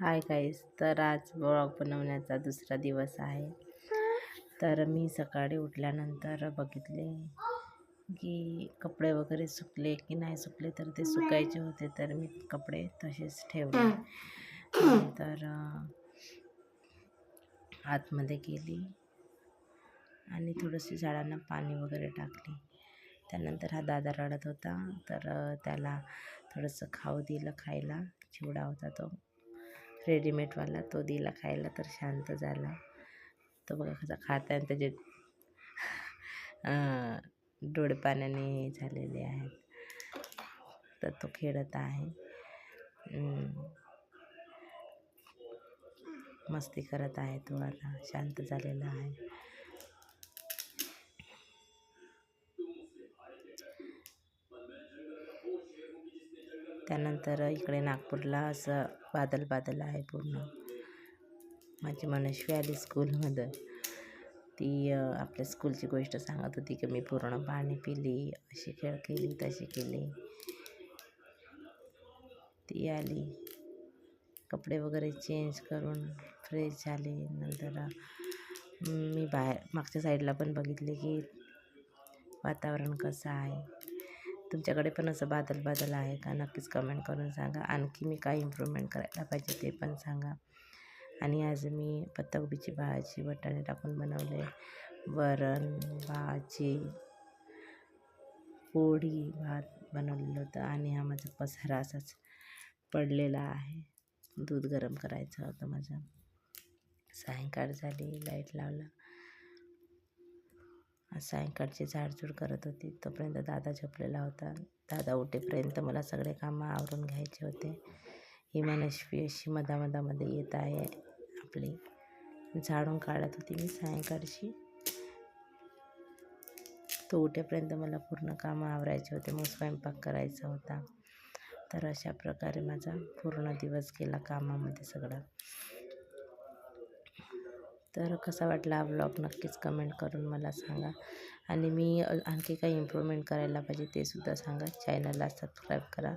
Hi guys, तर आज blog बनवण्याचा दुसरा दिवस आहे. तर मी सकाळी उठल्यानंतर बघितले की कपडे वगैरे सुकले की नाही सुकले, तर ते सुकायचे होते, तर मी कपडे तसेच ठेवले. नंतर आतमध्ये गेली आणि थोडंसे झाडांना पाणी वगैरे टाकले. त्यानंतर हा दादा रडत होता, तर त्याला थोडंसं खाऊ दिलं खायला. चिवडा होता तो रेडीमेडवाला, तो दिला खायला, तर शांत झाला. तो बघा कसा खात आहे, त्याचे डोळे पाण्याने झालेले आहेत. तर तो खेळत आहे, मस्ती करत आहे. तो आता शांत झालेला आहे. त्यानंतर इकडे नागपूरला असं बादल बादल आहे पूर्ण. माझी मनस्वी आली स्कूलमध्ये. ती आपल्या स्कूलची गोष्ट सांगत होती की मी पूर्ण पाणी पिली, अशी खेळ केली, तशी केली. ती आली, कपडे वगैरे चेंज करून फ्रेश झाले. नंतर मी बाहेर मागच्या साईडला पण बघितले की वातावरण कसं आहे. तुमच्याकडे पण असं बादल बादल आहे का? नक्कीच कमेंट करून सांगा. आणखी मी काय इम्प्रूव्हमेंट करायला पाहिजे ते पण सांगा. आणि आज मी पत्ताकोबीची भाजी वाटाणे टाकून बनवले, वरण, भाजी, पोळी, भात बनवलेलं होतं. आणि हा माझा पसारा असाच पडलेला आहे. दूध गरम करायचं होतं माझं. सायंकाळ झाली, लाईट लावला. सायंकाळची झाडझूड करत होती, तोपर्यंत दादा झोपलेला होता. दादा उठेपर्यंत मला सगळे कामं आवरून घ्यायचे होते. ही मनस्वी अशी मधामधामध्ये येत आहे. आपली झाडून काढत होती मी सायंकाळची. तो उठेपर्यंत मला पूर्ण कामं आवरायचे होते, मग स्वयंपाक करायचा होता. तर अशा प्रकारे माझा पूर्ण दिवस गेला कामामध्ये सगळा. तर कसा वाटला हा ब्लॉग नक्कीच कमेंट करून मला सांगा. आणि मी आणखी काही इम्प्रूव्हमेंट करायला पाहिजे ते सुद्धा सांगा. चॅनलला सबस्क्राईब करा,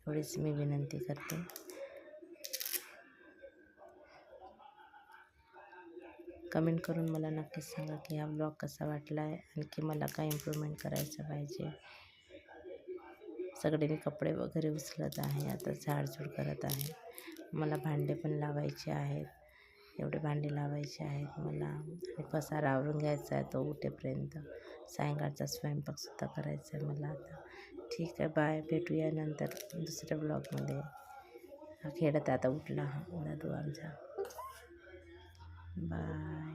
एवढीच मी विनंती करते. कमेंट करून मला नक्कीच सांगा की हा ब्लॉग कसा वाटला आहे, आणखी मला काय इम्प्रूव्हमेंट करायचं पाहिजे. सगळे मी कपडे वगैरे उचलत आहे, आता झाडझूड करत आहे. मला भांडे पण लावायचे आहेत, एवढे भांडे लावायचे आहेत मला. आणि पसारा आवरून घ्यायचा आहे तो उठेपर्यंत. सायंकाळचा स्वयंपाकसुद्धा करायचा आहे मला आता. ठीक आहे, बाय. भेटूया नंतर दुसऱ्या ब्लॉगमध्ये. हा खेळत आता उठला हा दादू आमचा. बाय.